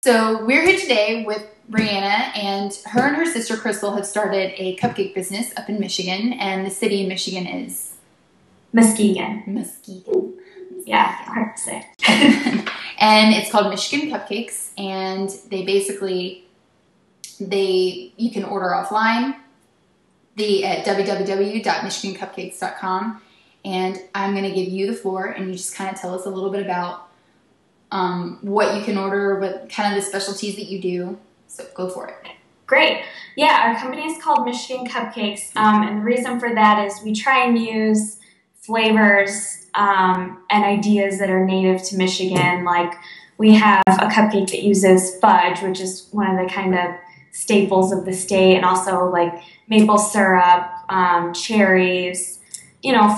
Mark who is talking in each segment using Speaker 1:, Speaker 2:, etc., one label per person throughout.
Speaker 1: So we're here today with Briana, and her sister Crystal have started a cupcake business up in Michigan, and the city in Michigan is
Speaker 2: Muskegon.
Speaker 1: Muskegon.
Speaker 2: Yeah, hard to say.
Speaker 1: And it's called Michigan Cupcakes, and they basically you can order offline at www.michigancupcakes.com, and I'm going to give you the floor, and you just kind of tell us a little bit about what you can order, what kind of the specialties that you do. So go for it.
Speaker 2: Great. Yeah, our company is called Michigan Cupcakes, and the reason for that is we try and use flavors and ideas that are native to Michigan. Like, we have a cupcake that uses fudge, which is one of the kind of staples of the state, and also like maple syrup, cherries,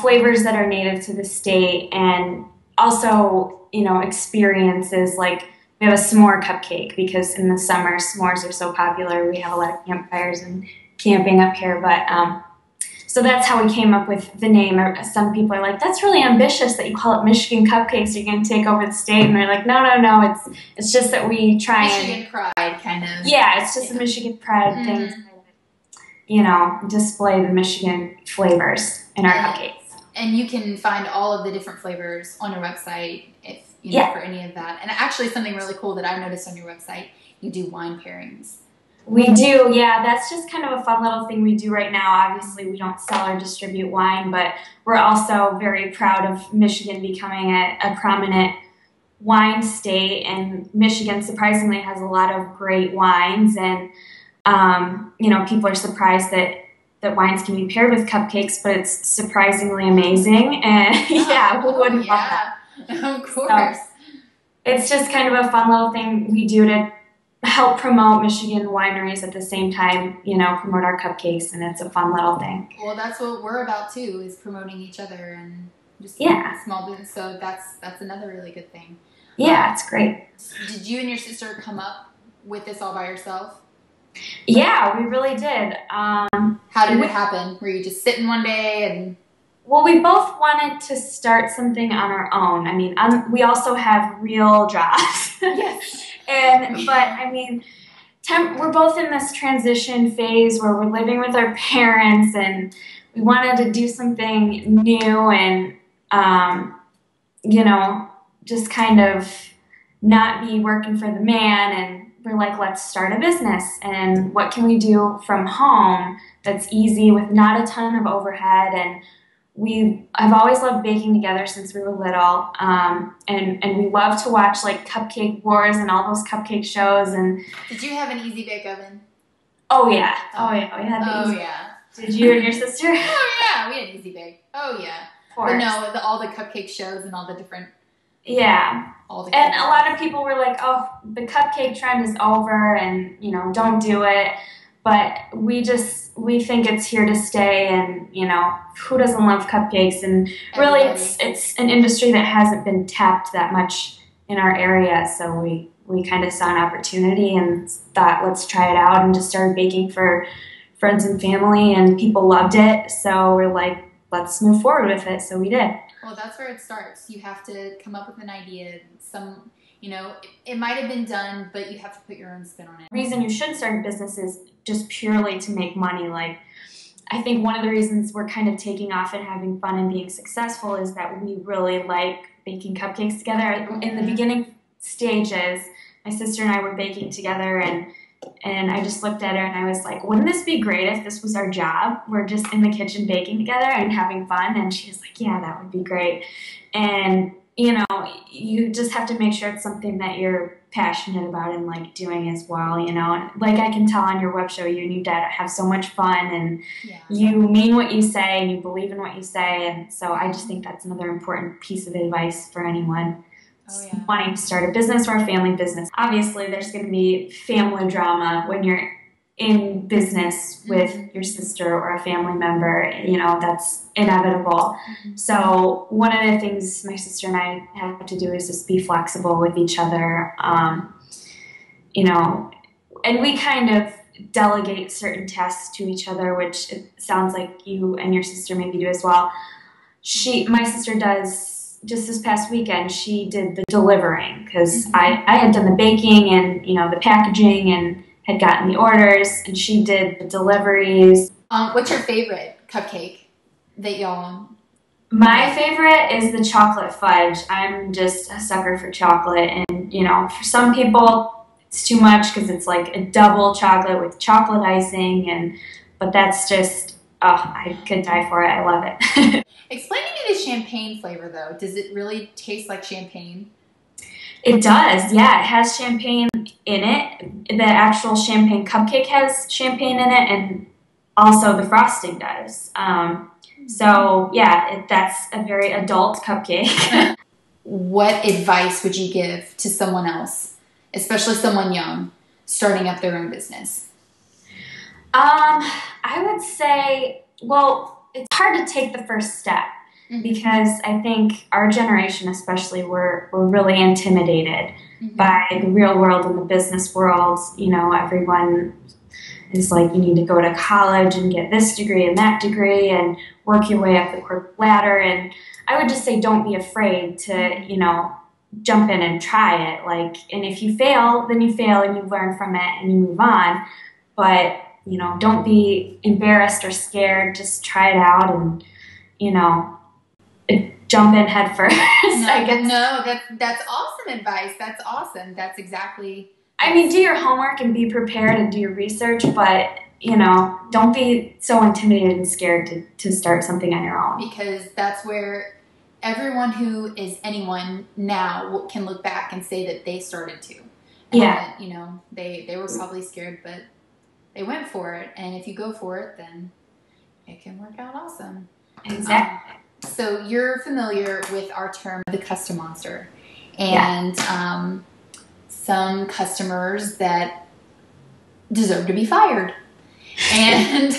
Speaker 2: flavors that are native to the state, and also, experiences. Like, we have a s'more cupcake because in the summer s'mores are so popular. We have a lot of campfires and camping up here, but so that's how we came up with the name. Some people are like, that's really ambitious that you call it Michigan Cupcakes. You're going to take over the state. And they're like, no. It's just that we try
Speaker 1: Michigan pride, kind of.
Speaker 2: Yeah, it's just a Michigan pride thing to, display the Michigan flavors in our cupcakes.
Speaker 1: And you can find all of the different flavors on your website if for any of that. And actually, something really cool that I noticed on your website, you do wine pairings.
Speaker 2: We do, yeah. That's just kind of a fun little thing we do right now. Obviously, we don't sell or distribute wine, but we're also very proud of Michigan becoming a prominent wine state. And Michigan, surprisingly, has a lot of great wines. And, people are surprised that wines can be paired with cupcakes, but it's surprisingly amazing. And yeah, who wouldn't love that?
Speaker 1: Of course.
Speaker 2: So, it's just kind of a fun little thing we do to help promote Michigan wineries at the same time, promote our cupcakes, and it's a fun little thing.
Speaker 1: Well, that's what we're about too, is promoting each other and just small business. So that's another really good thing.
Speaker 2: Yeah, it's great.
Speaker 1: Did you and your sister come up with this all by yourself?
Speaker 2: Yeah, we really did.
Speaker 1: How did it happen? Were you just sitting one day and...
Speaker 2: Well, we both wanted to start something on our own. I mean, we also have real jobs.
Speaker 1: Yes.
Speaker 2: We're both in this transition phase where we're living with our parents, and we wanted to do something new and, just kind of not be working for the man. And we're like, let's start a business. And what can we do from home that's easy with not a ton of overhead? And I've always loved baking together since we were little, and we love to watch like Cupcake Wars and all those cupcake shows. And
Speaker 1: did you have an easy bake oven?
Speaker 2: Oh yeah, we had the easy. Did you and your sister?
Speaker 1: Oh yeah, we had easy bake. Oh yeah,
Speaker 2: of course.
Speaker 1: But no, all the cupcake shows and all the different.
Speaker 2: Yeah, and a lot of people were like, "Oh, the cupcake trend is over, and don't do it." But we think it's here to stay, and who doesn't love cupcakes? And really, it's an industry that hasn't been tapped that much in our area. So we kind of saw an opportunity and thought, let's try it out, and just started baking for friends and family, and people loved it. So we're like, let's move forward with it. So we did.
Speaker 1: Well, that's where it starts. You have to come up with an idea. It might have been done, but you have to put your own spin on it.
Speaker 2: The reason you should start a business is just purely to make money. Like, I think one of the reasons we're kind of taking off and having fun and being successful is that we really like baking cupcakes together. In the beginning stages, my sister and I were baking together, and I just looked at her and I was like, wouldn't this be great if this was our job? We're just in the kitchen baking together and having fun. And she was like, yeah, that would be great. And you just have to make sure it's something that you're passionate about and like doing as well, And like I can tell on your web show, you and your dad have so much fun, and you mean what you say and you believe in what you say. And so I just think that's another important piece of advice for anyone wanting to start a business or a family business. Obviously, there's going to be family drama when you're in business with your sister or a family member, that's inevitable. So one of the things my sister and I have to do is just be flexible with each other, and we kind of delegate certain tasks to each other, which it sounds like you and your sister maybe do as well. My sister does just this past weekend, she did the delivering because I had done the baking and, the packaging and had gotten the orders, and she did the deliveries.
Speaker 1: What's your favorite cupcake that y'all?
Speaker 2: My favorite is the chocolate fudge. I'm just a sucker for chocolate, and for some people it's too much because it's like a double chocolate with chocolate icing, but that's just, I could die for it. I love it.
Speaker 1: Explain to me the champagne flavor though. Does it really taste like champagne?
Speaker 2: It does, yeah. It has champagne in it. The actual champagne cupcake has champagne in it, and also the frosting does. So yeah, that's a very adult cupcake.
Speaker 1: What advice would you give to someone else, especially someone young, starting up their own business?
Speaker 2: I would say, well, it's hard to take the first step because I think our generation especially, we're really intimidated by the real world and the business world. Everyone is like, you need to go to college and get this degree and that degree and work your way up the corporate ladder. And I would just say, don't be afraid to, jump in and try it. And if you fail, then you fail and you learn from it and you move on. But, don't be embarrassed or scared. Just try it out and, jump in head first. I guess.
Speaker 1: No, that's awesome advice. That's awesome. That's exactly.
Speaker 2: I mean, do your homework and be prepared and do your research, but, don't be so intimidated and scared to start something on your own.
Speaker 1: Because that's where everyone who is anyone now can look back and say that they started to.
Speaker 2: Yeah.
Speaker 1: And, they were probably scared, but they went for it. And if you go for it, then it can work out awesome.
Speaker 2: Exactly.
Speaker 1: So you're familiar with our term, the custom monster. And some customers that deserve to be fired and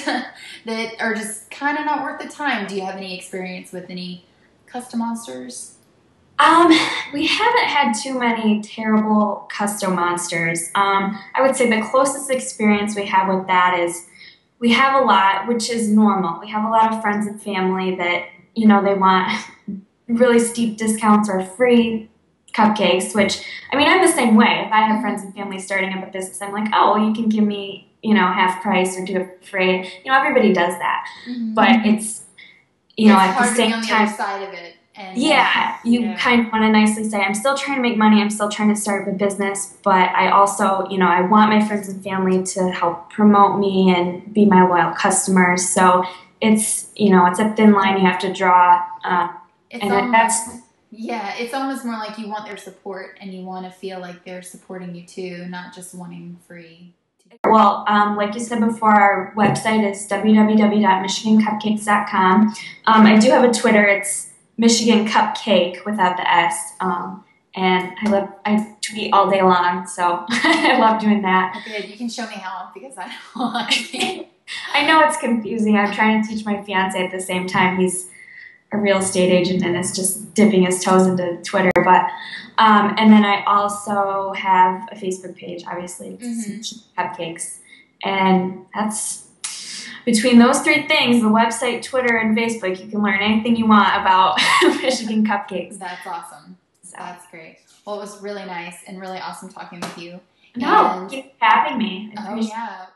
Speaker 1: that are just kind of not worth the time. Do you have any experience with any custom monsters?
Speaker 2: We haven't had too many terrible custom monsters. I would say the closest experience we have with that is we have a lot, which is normal. We have a lot of friends and family that, they want really steep discounts or free cupcakes, which, I mean, I'm the same way. If I have friends and family starting up a business, I'm like, oh, well, you can give me, half price or do it free. Everybody does that. But it's, at the same
Speaker 1: on the
Speaker 2: time,
Speaker 1: other side of it. And,
Speaker 2: you kind of want to nicely say, I'm still trying to make money. I'm still trying to start up a business, but I also, I want my friends and family to help promote me and be my loyal customers. So it's, it's a thin line you have to draw.
Speaker 1: It's almost more like you want their support and you want to feel like they're supporting you too, not just wanting free.
Speaker 2: Well, like you said before, our website is www.michigancupcakes.com. I do have a Twitter. It's Michigan Cupcake without the S. And I tweet all day long, so I love doing that.
Speaker 1: Good. You can show me how because I don't.
Speaker 2: I know it's confusing. I'm trying to teach my fiance at the same time. He's a real estate agent and is just dipping his toes into Twitter. But and then I also have a Facebook page, obviously, Cupcakes. And that's between those three things, the website, Twitter, and Facebook, you can learn anything you want about Michigan Cupcakes.
Speaker 1: That's awesome. That's great. Well, it was really nice and really awesome talking with you.
Speaker 2: No, keep having me.
Speaker 1: Oh, yeah.